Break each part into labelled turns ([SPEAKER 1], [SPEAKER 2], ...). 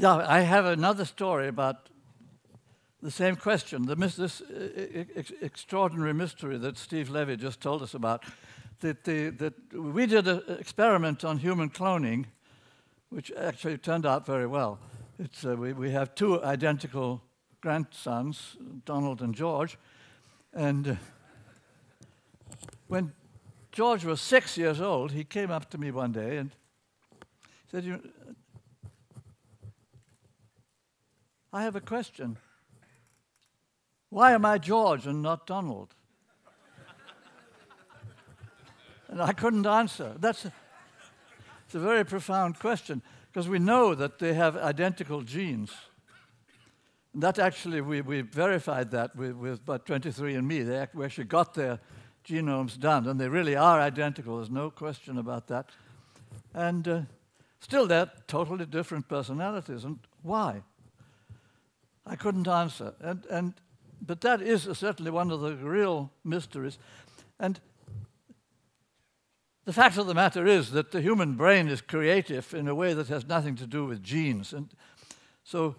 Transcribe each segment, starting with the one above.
[SPEAKER 1] Yeah, I have another story about the same question, this extraordinary mystery that Steve Levy just told us about. That we did an experiment on human cloning, which actually turned out very well. We have two identical grandsons, Donald and George, and when George was 6 years old, he came up to me one day and said, I have a question. Why am I George and not Donald? And I couldn't answer. It's a very profound question, because we know that they have identical genes. And that actually, we verified that with about 23andMe. They actually got their genomes done, and they really are identical. There's no question about that. And still, they're totally different personalities. And why? I couldn't answer. But that is certainly one of the real mysteries. And the fact of the matter is that the human brain is creative in a way that has nothing to do with genes. And so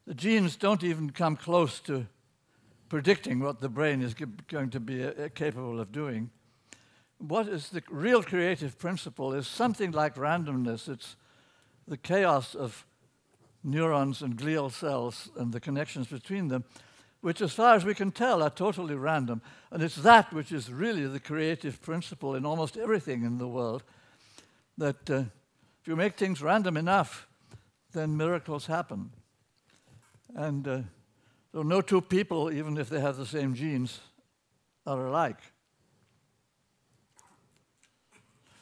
[SPEAKER 1] the genes don't even come close to predicting what the brain is going to be capable of doing. What is the real creative principle is something like randomness. It's the chaos of neurons and glial cells and the connections between them, which, as far as we can tell, are totally random. And it's that which is really the creative principle in almost everything in the world, that if you make things random enough, then miracles happen. And so no two people, even if they have the same genes, are alike.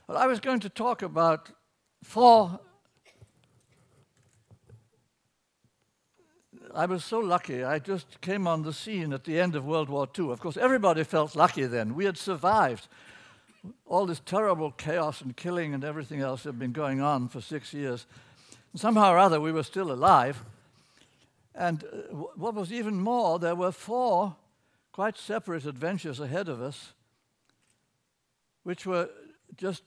[SPEAKER 1] Well, I was going to talk about I was so lucky. I just came on the scene at the end of World War II. Of course, everybody felt lucky then. We had survived. All this terrible chaos and killing and everything else had been going on for 6 years. And somehow or other, we were still alive. And what was even more, there were 4 quite separate adventures ahead of us, which were just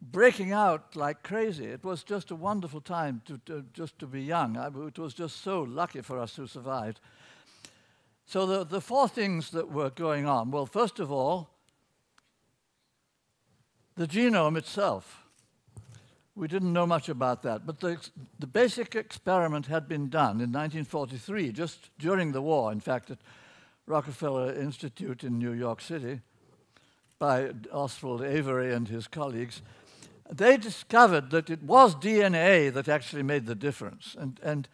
[SPEAKER 1] breaking out like crazy. It was just a wonderful time to be young. It was just so lucky for us who survived. So the 4 things that were going on, well, first of all, the genome itself. We didn't know much about that, but the basic experiment had been done in 1943, just during the war, in fact, at Rockefeller Institute in New York City, by Oswald Avery and his colleagues. They discovered that it was DNA that actually made the difference. And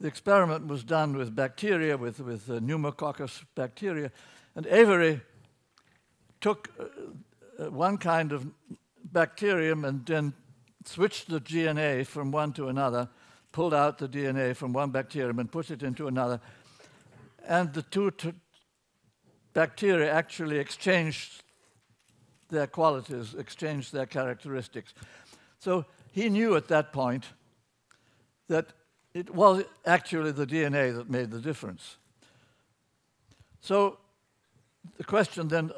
[SPEAKER 1] the experiment was done with bacteria, with pneumococcus bacteria. And Avery took one kind of bacterium and then switched the DNA from one to another, pulled out the DNA from one bacterium and put it into another. And the two bacteria actually exchanged their qualities, exchanged their characteristics. So he knew at that point that it was actually the DNA that made the difference. So the question then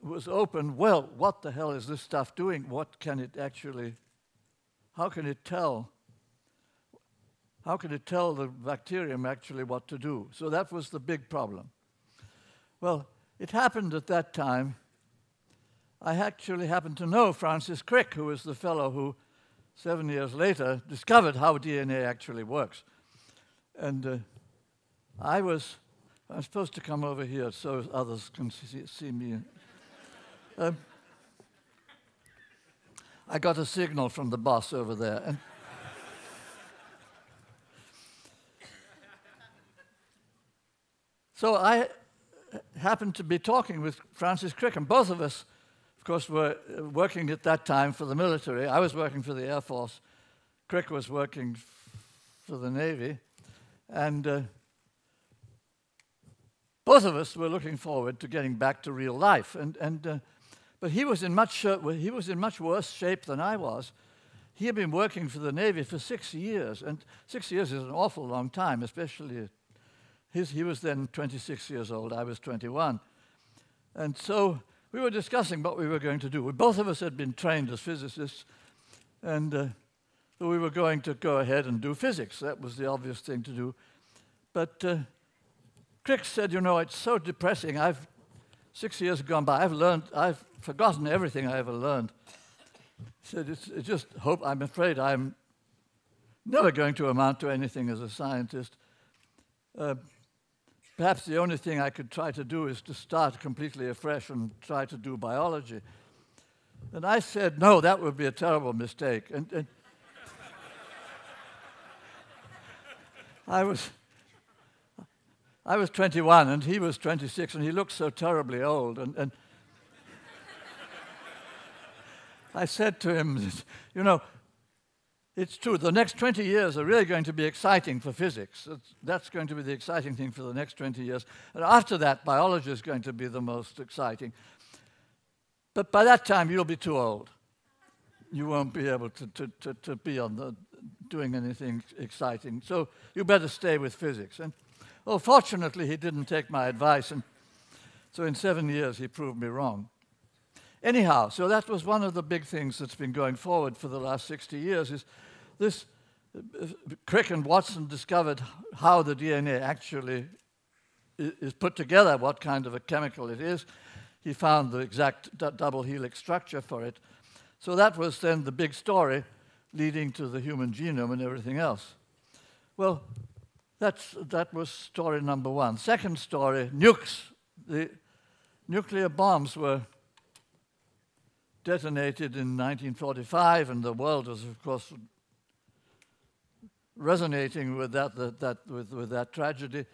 [SPEAKER 1] was open, well, what the hell is this stuff doing? What can it actually, how can it tell the bacterium actually what to do? So that was the big problem. Well, it happened at that time, I actually happened to know Francis Crick, who was the fellow who 7 years later discovered how DNA actually works. And I'm supposed to come over here so others can see me. I got a signal from the boss over there. And so I happened to be talking with Francis Crick, and both of us, of course, were working at that time for the military. I was working for the Air Force. Crick was working for the Navy. And both of us were looking forward to getting back to real life. But he was in much worse shape than I was. He had been working for the Navy for 6 years, and 6 years is an awful long time, especially he was then 26 years old, I was 21. And so we were discussing what we were going to do. Both of us had been trained as physicists, and So we were going to go ahead and do physics. That was the obvious thing to do. But Crick said, you know, it's so depressing. 6 years gone by, I've forgotten everything I ever learned. He said, it's just hope, I'm afraid I'm never going to amount to anything as a scientist. Perhaps the only thing I could try to do is to start completely afresh and try to do biology. And I said, no, that would be a terrible mistake. And I was 21 and he was 26 and he looked so terribly old. And I said to him, you know, it's true, the next 20 years are really going to be exciting for physics. That's going to be the exciting thing for the next 20 years. And after that, biology is going to be the most exciting. But by that time, you'll be too old. You won't be able to be doing anything exciting. So you better stay with physics. And well, fortunately, he didn't take my advice. And so in 7 years, he proved me wrong. Anyhow, so that was one of the big things that's been going forward for the last 60 years is this. Crick and Watson discovered how the DNA actually is put together, what kind of a chemical it is. He found the exact double helix structure for it. So that was then the big story leading to the human genome and everything else. Well, that was story number one. Second story, nukes. The nuclear bombs were detonated in 1945, and the world was, of course, resonating with that tragedy.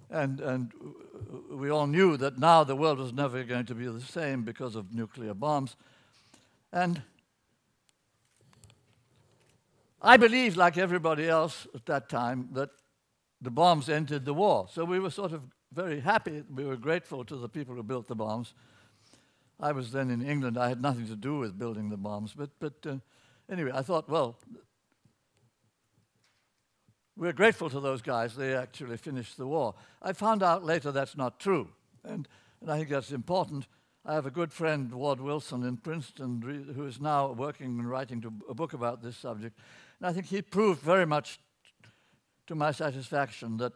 [SPEAKER 1] And we all knew that now the world was never going to be the same because of nuclear bombs. And I believed, like everybody else at that time, that the bombs ended the war. So we were sort of very happy. We were grateful to the people who built the bombs. I was then in England. I had nothing to do with building the bombs. But anyway, I thought, well, we're grateful to those guys. They actually finished the war. I found out later that's not true. And I think that's important. I have a good friend, Ward Wilson, in Princeton, who is now working and writing a book about this subject. And I think he proved very much to my satisfaction that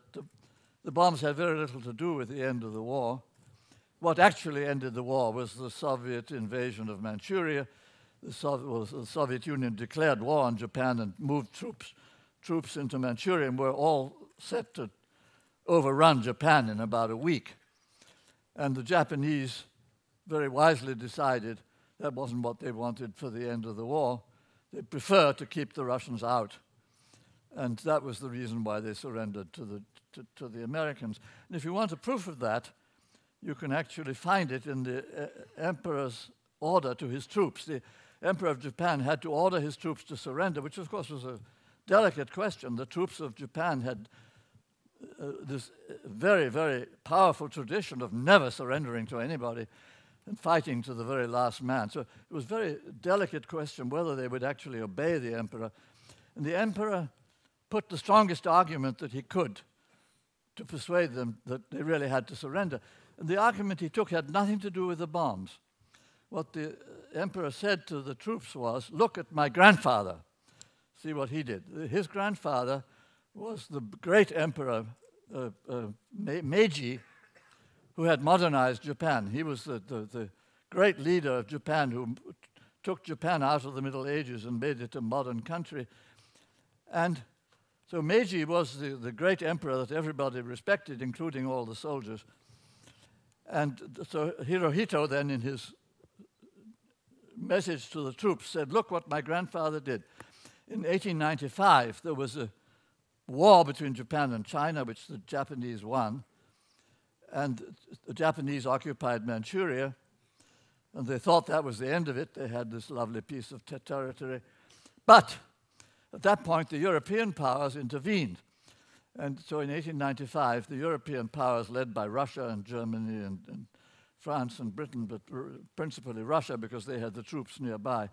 [SPEAKER 1] the bombs had very little to do with the end of the war. What actually ended the war was the Soviet invasion of Manchuria. The Soviet Union declared war on Japan and moved troops into Manchuria, and were all set to overrun Japan in about a week. And the Japanese very wisely decided that wasn't what they wanted for the end of the war. They preferred to keep the Russians out. And that was the reason why they surrendered to the Americans. And if you want a proof of that, you can actually find it in the emperor's order to his troops. The emperor of Japan had to order his troops to surrender, which of course was a delicate question. The troops of Japan had this very, very powerful tradition of never surrendering to anybody and fighting to the very last man. So it was a very delicate question whether they would actually obey the emperor. And the emperor put the strongest argument that he could to persuade them that they really had to surrender. And the argument he took had nothing to do with the bombs. What the emperor said to the troops was, look at my grandfather. See what he did. His grandfather was the great emperor Meiji, who had modernized Japan. He was the great leader of Japan who took Japan out of the Middle Ages and made it a modern country. And so Meiji was the great emperor that everybody respected, including all the soldiers. And so Hirohito then, in his message to the troops, said, look what my grandfather did. In 1895, there was a war between Japan and China, which the Japanese won. And the Japanese occupied Manchuria, and they thought that was the end of it. They had this lovely piece of territory. But at that point, the European powers intervened. And so in 1895, the European powers, led by Russia and Germany and France and Britain, but principally Russia because they had the troops nearby,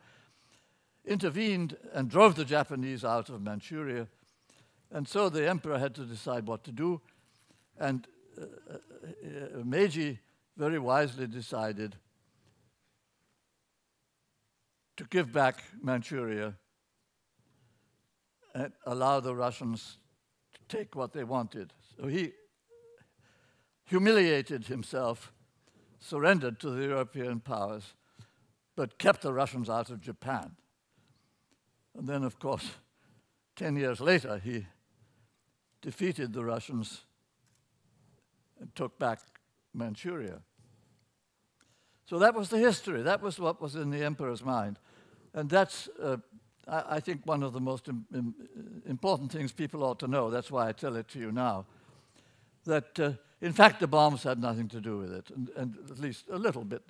[SPEAKER 1] intervened and drove the Japanese out of Manchuria. And so the emperor had to decide what to do. And Meiji very wisely decided to give back Manchuria and allow the Russians to take what they wanted. So he humiliated himself, surrendered to the European powers, but kept the Russians out of Japan. And then, of course, 10 years later, he defeated the Russians and took back Manchuria. So that was the history. That was what was in the emperor's mind. And that's, I think, one of the most important things people ought to know. That's why I tell it to you now. That, in fact, the bombs had nothing to do with it, and at least a little bit.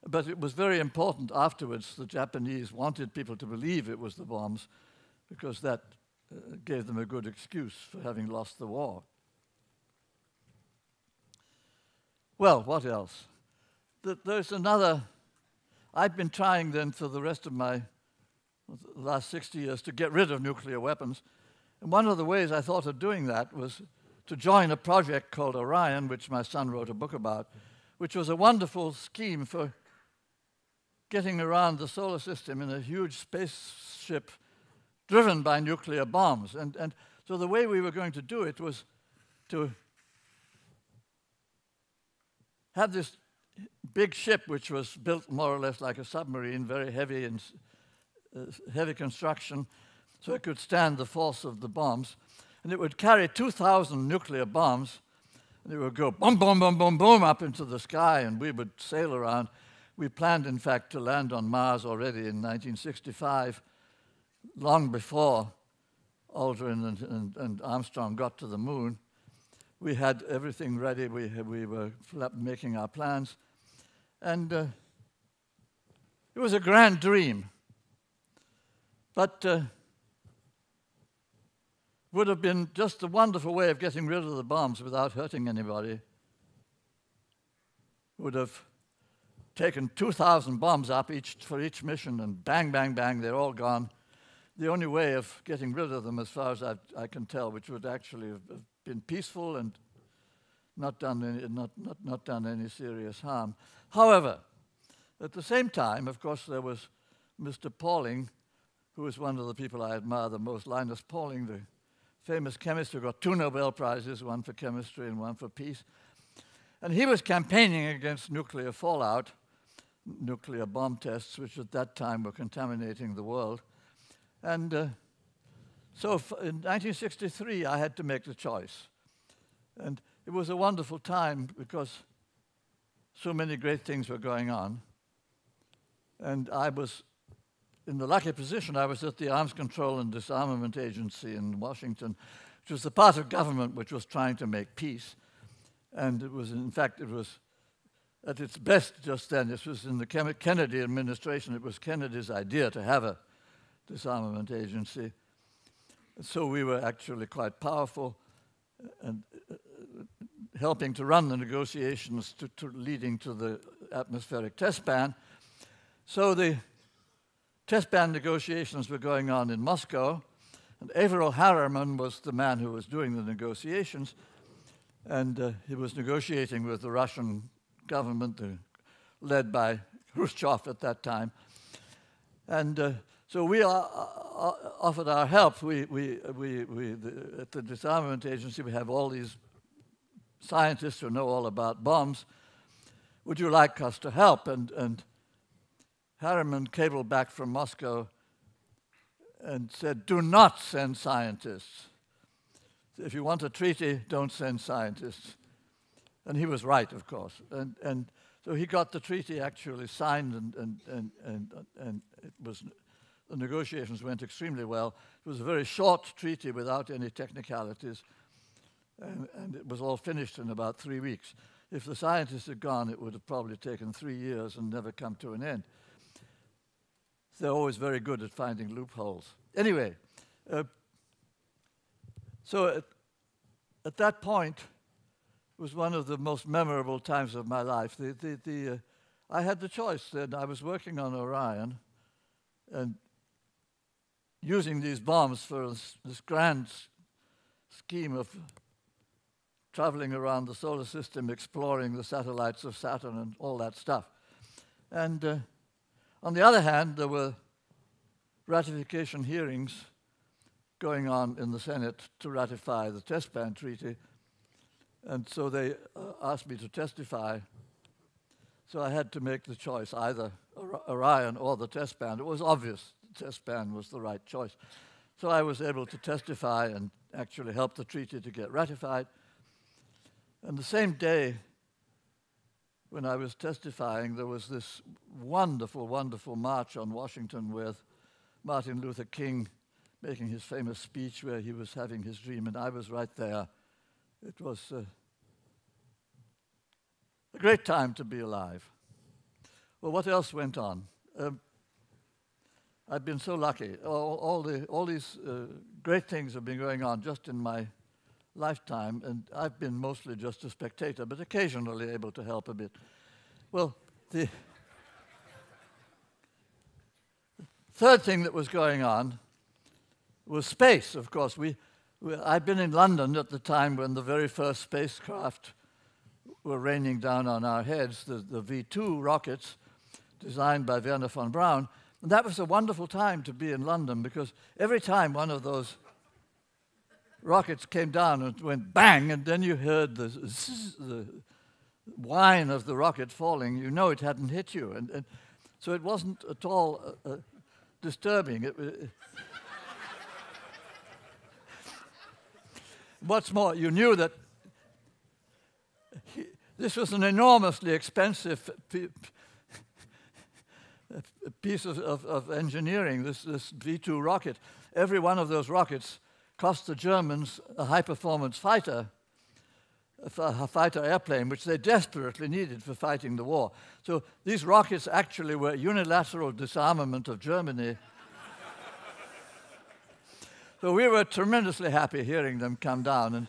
[SPEAKER 1] But it was very important afterwards. The Japanese wanted people to believe it was the bombs because that gave them a good excuse for having lost the war. Well, what else? There's another. I've been trying then for the rest of my last 60 years to get rid of nuclear weapons. And one of the ways I thought of doing that was to join a project called Orion, which my son wrote a book about, which was a wonderful scheme for getting around the solar system in a huge spaceship driven by nuclear bombs. And so the way we were going to do it was to have this big ship, which was built more or less like a submarine, very heavy and heavy construction, so it could stand the force of the bombs. And it would carry 2,000 nuclear bombs, and it would go boom, boom, boom, boom, boom up into the sky, and we would sail around. We planned, in fact, to land on Mars already in 1965, long before Aldrin and Armstrong got to the moon. We had everything ready. We were making our plans. And it was a grand dream. But would have been just a wonderful way of getting rid of the bombs without hurting anybody. Would have taken 2,000 bombs up for each mission, and bang, bang, bang, they're all gone. The only way of getting rid of them, as far as I can tell, which would actually have been peaceful and not done any serious harm. However, at the same time, of course, there was Mr. Pauling, who was one of the people I admire the most, Linus Pauling, the famous chemist who got 2 Nobel Prizes, one for chemistry and one for peace. And he was campaigning against nuclear fallout, nuclear bomb tests, which at that time were contaminating the world. And so in 1963, I had to make the choice. And it was a wonderful time because so many great things were going on. And I was in the lucky position, I was at the Arms Control and Disarmament Agency in Washington, which was the part of government which was trying to make peace. And it was, in fact, it was at its best just then. This was in the Kennedy administration. It was Kennedy's idea to have a disarmament agency. So we were actually quite powerful and helping to run the negotiations leading to the atmospheric test ban. So the test ban negotiations were going on in Moscow, and Averell Harriman was the man who was doing the negotiations, and he was negotiating with the Russian government, led by Khrushchev at that time. And so we offered our help. At the disarmament agency, we have all these scientists who know all about bombs. Would you like us to help? And Harriman cabled back from Moscow and said, do not send scientists. If you want a treaty, don't send scientists. And he was right, of course. And so he got the treaty actually signed, and it was, the negotiations went extremely well. It was a very short treaty without any technicalities, and it was all finished in about 3 weeks. If the scientists had gone, it would have probably taken 3 years and never come to an end. They're always very good at finding loopholes. Anyway, so at that point was one of the most memorable times of my life. I had the choice then. I was working on Orion and using these bombs for this grand scheme of traveling around the solar system, exploring the satellites of Saturn and all that stuff. And on the other hand, there were ratification hearings going on in the Senate to ratify the test ban treaty. And so they asked me to testify. So I had to make the choice, either Orion or the test ban. It was obvious the test ban was the right choice. So I was able to testify and actually help the treaty to get ratified. And the same day when I was testifying, there was this wonderful, wonderful march on Washington with Martin Luther King making his famous speech where he was having his dream, and I was right there. It was a great time to be alive. Well, what else went on? I've been so lucky. All these great things have been going on just in my lifetime, and I've been mostly just a spectator, but occasionally able to help a bit. Well, the third thing that was going on was space, of course. I'd been in London at the time when the very first spacecraft were raining down on our heads, the V2 rockets designed by Wernher von Braun. And that was a wonderful time to be in London, because every time one of those rockets came down and went bang, and then you heard the whine of the rocket falling, you know it hadn't hit you. And so it wasn't at all disturbing. What's more, you knew that this was an enormously expensive piece of engineering, this V2 rocket. Every one of those rockets cost the Germans a high-performance fighter airplane, which they desperately needed for fighting the war. So these rockets actually were unilateral disarmament of Germany. So we were tremendously happy hearing them come down.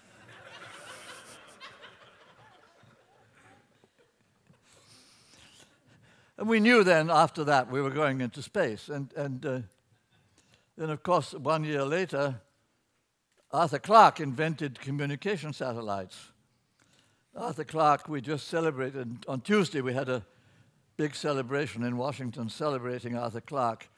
[SPEAKER 1] And we knew then, after that, we were going into space. And then, of course, 1 year later, Arthur Clarke invented communication satellites. Arthur Clarke, we just celebrated. On Tuesday, we had a big celebration in Washington celebrating Arthur Clarke.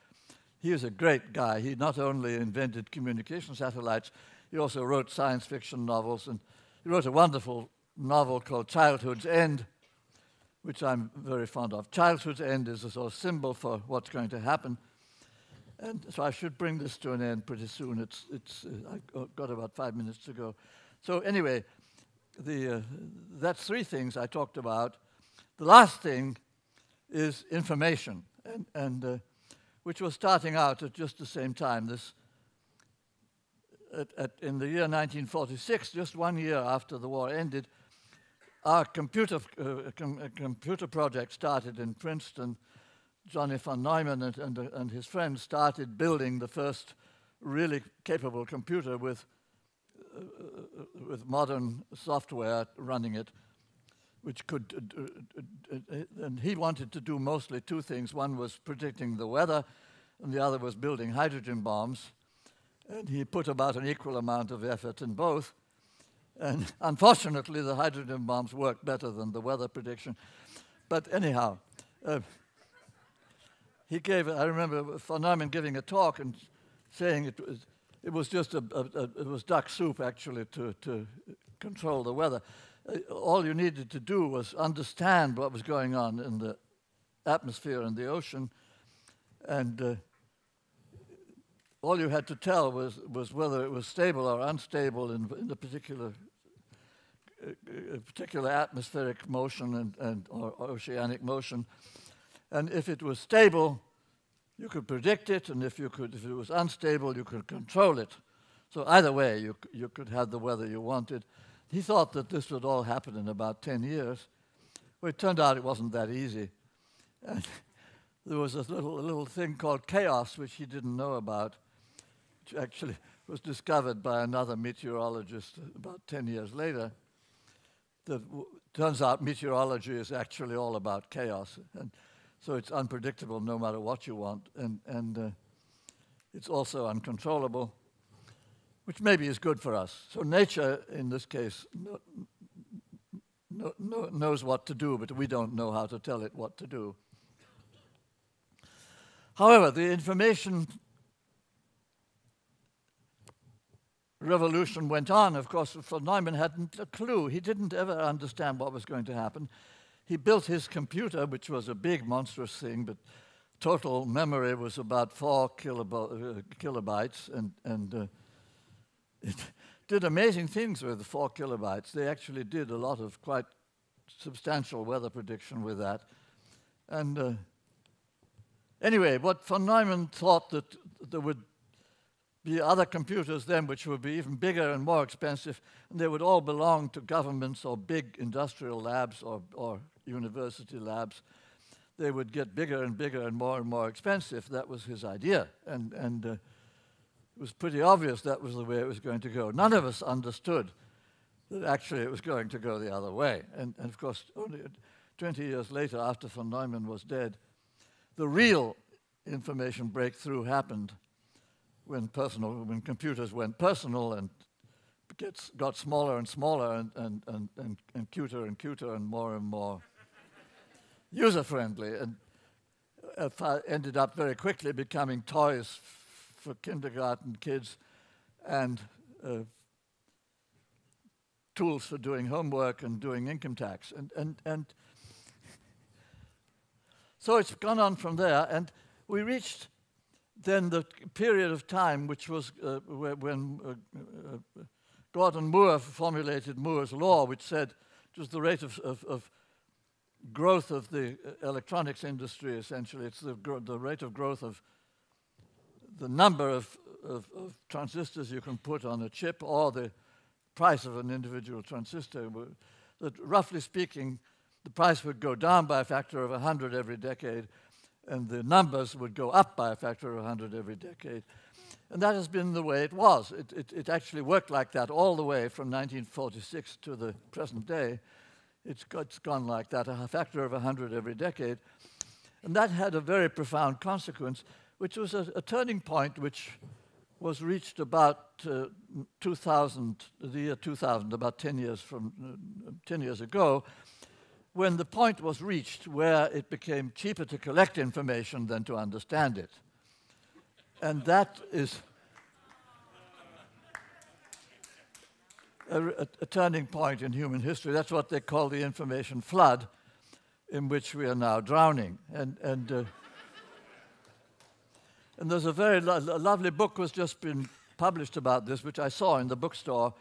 [SPEAKER 1] He was a great guy. He not only invented communication satellites, he also wrote science fiction novels. And he wrote a wonderful novel called Childhood's End, which I'm very fond of. Childhood's End is a sort of symbol for what's going to happen. And so I should bring this to an end pretty soon. I've got about 5 minutes to go. So anyway, that's three things I talked about. The last thing is information, and which was starting out at just the same time. In the year 1946, just 1 year after the war ended, our computer project started in Princeton. Johnny von Neumann and his friends started building the first really capable computer with modern software running it, which could, and he wanted to do mostly two things. One was predicting the weather, and the other was building hydrogen bombs. And he put about an equal amount of effort in both. And unfortunately, the hydrogen bombs worked better than the weather prediction. But anyhow, I remember von Neumann giving a talk and saying it was just it was duck soup, actually, to control the weather. All you needed to do was understand what was going on in the atmosphere and the ocean, and all you had to tell was whether it was stable or unstable in the particular atmospheric motion or oceanic motion. And if it was stable, you could predict it, and if it was unstable, you could control it. So either way, you could have the weather you wanted. He thought that this would all happen in about 10 years. Well, it turned out it wasn't that easy. And there was a little thing called chaos, which he didn't know about, which actually was discovered by another meteorologist about 10 years later. Turns out meteorology is actually all about chaos. And so it's unpredictable no matter what you want. And it's also uncontrollable, which maybe is good for us. So nature, in this case, knows what to do, but we don't know how to tell it what to do. However, the information revolution went on. Of course, von Neumann hadn't a clue. He didn't ever understand what was going to happen. He built his computer, which was a big, monstrous thing, but total memory was about 4 kilobytes, and it did amazing things with the 4 kilobytes. They actually did a lot of quite substantial weather prediction with that. And anyway, what von Neumann thought that there would be other computers then which would be even bigger and more expensive, and they would all belong to governments or big industrial labs or university labs. They would get bigger and bigger and more expensive. That was his idea. And it was pretty obvious that was the way it was going to go. None of us understood that actually it was going to go the other way. And of course, only 20 years later, after von Neumann was dead, the real information breakthrough happened when computers went personal and got smaller and smaller and cuter and more user-friendly, and ended up very quickly becoming toys for kindergarten kids and tools for doing homework and doing income tax. And so it's gone on from there, and we reached then the period of time which was when Gordon Moore formulated Moore's law, which said it was the rate of growth of the electronics industry, essentially. It's the rate of growth of the number of transistors you can put on a chip or the price of an individual transistor. That, roughly speaking, the price would go down by a factor of 100 every decade, and the numbers would go up by a factor of 100 every decade. And that has been the way it was. It actually worked like that all the way from 1946 to the present day. It's gone like that, a factor of 100 every decade. And that had a very profound consequence, which was a turning point which was reached about 2000, the year 2000, about 10 years ago, when the point was reached where it became cheaper to collect information than to understand it. And that is a turning point in human history. That's what they call the information flood, in which we are now drowning. And there's a very lovely book was just been published about this, which I saw in the bookstore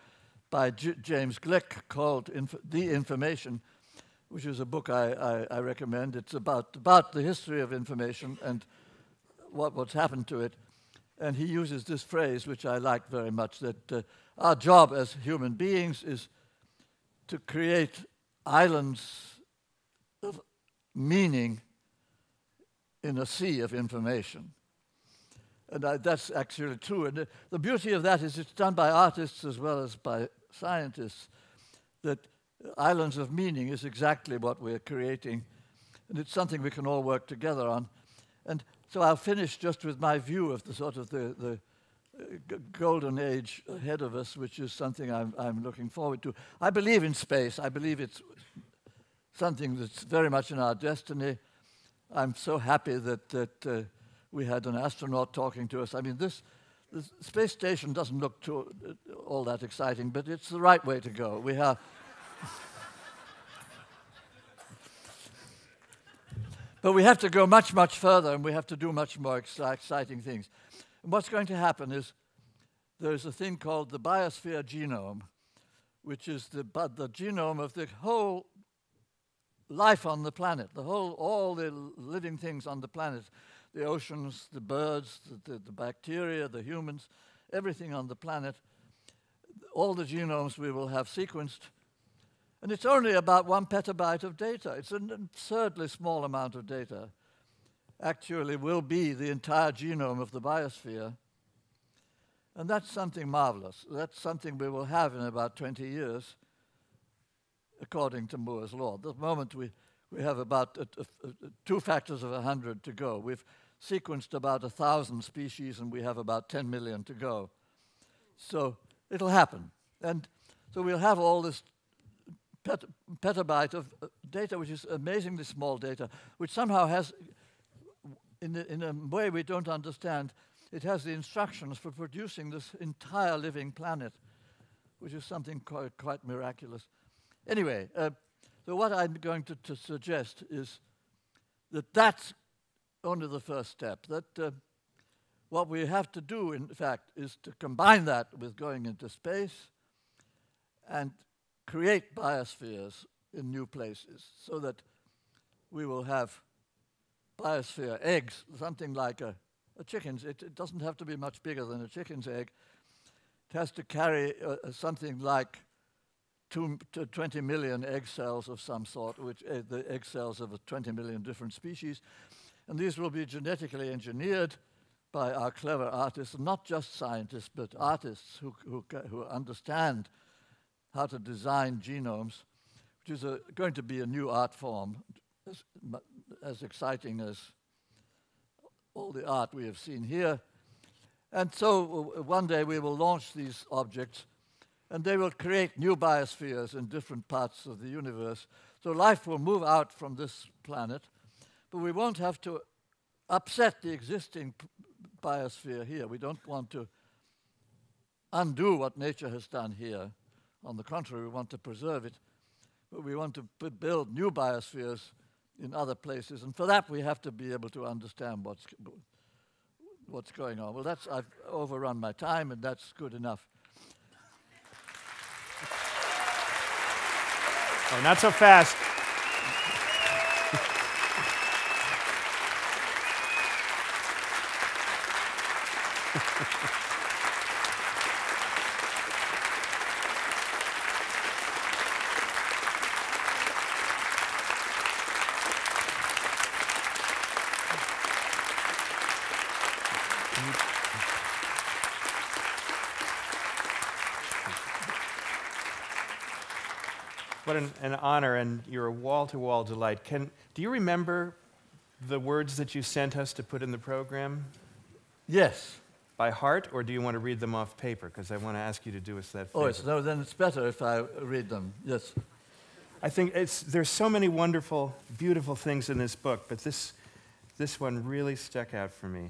[SPEAKER 1] by James Glick, called The Information, which is a book I recommend. It's about the history of information and what's happened to it. And he uses this phrase, which I like very much, that our job as human beings is to create islands of meaning in a sea of information. And that's actually true. And the beauty of that is it's done by artists as well as by scientists, that islands of meaning is exactly what we're creating. And it's something we can all work together on. And so I'll finish just with my view of the sort of the golden age ahead of us, which is something I'm looking forward to. I believe in space. I believe it's something that's very much in our destiny. I'm so happy that we had an astronaut talking to us. I mean, the space station doesn't look all that exciting, but it's the right way to go. We have... But we have to go much, much further, and we have to do much more exciting things. And what's going to happen is there's a thing called the biosphere genome, which is the genome of the whole life on the planet, all the living things on the planet, the oceans, the birds, the bacteria, the humans, everything on the planet, all the genomes we will have sequenced. And it's only about 1 petabyte of data. It's an absurdly small amount of data. Actually will be the entire genome of the biosphere. And that's something marvelous. That's something we will have in about 20 years, according to Moore's law. At the moment, we have about 2 factors of 100 to go. We've sequenced about 1,000 species, and we have about 10 million to go. So it'll happen. And so we'll have all this petabyte of data, which is amazingly small data, which somehow has, in a way we don't understand, it has the instructions for producing this entire living planet, which is something quite miraculous. Anyway, so what I'm going to suggest is that that's only the first step, that what we have to do, in fact, is to combine that with going into space and create biospheres in new places so that we will have biosphere eggs, something like a chicken's. It doesn't have to be much bigger than a chicken's egg. It has to carry something like 2 to 20 million egg cells of some sort, which the egg cells of 20 million different species. And these will be genetically engineered by our clever artists, not just scientists, but artists who understand how to design genomes, which is going to be a new art form, as exciting as all the art we have seen here. And so one day we will launch these objects, and they will create new biospheres in different parts of the universe. So life will move out from this planet, but we won't have to upset the existing biosphere here. We don't want to undo what nature has done here. On the contrary, we want to preserve it, but we want to build new biospheres in other places, and for that we have to be able to understand what's going on. Well, I've overrun my time, and that's good enough.
[SPEAKER 2] Oh, not so fast. What an honor, and you're a wall-to-wall delight. Do you remember the words that you sent us to put in the program?
[SPEAKER 1] Yes.
[SPEAKER 2] By heart, or do you want to read them off paper? Because I want to ask you to do us that favor.
[SPEAKER 1] Oh, then it's better if I read them, yes.
[SPEAKER 2] I think there's so many wonderful, beautiful things in this book, but this one really stuck out for me.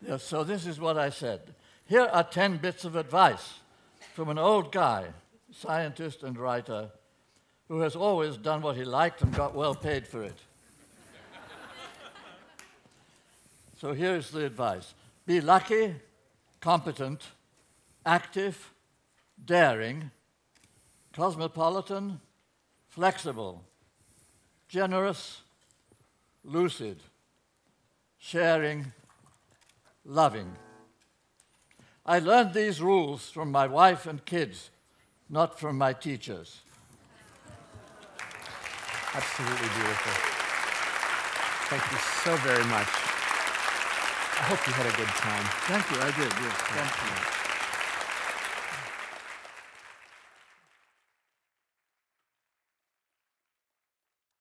[SPEAKER 1] Yes, so this is what I said. Here are 10 bits of advice from an old guy, scientist and writer, who has always done what he liked and got well paid for it. So here's the advice. Be lucky, competent, active, daring, cosmopolitan, flexible, generous, lucid, sharing, loving. I learned these rules from my wife and kids, not from my teachers.
[SPEAKER 2] Absolutely beautiful. Thank you so very much. I hope you had a good time.
[SPEAKER 1] Thank you, I did, yes, thank you.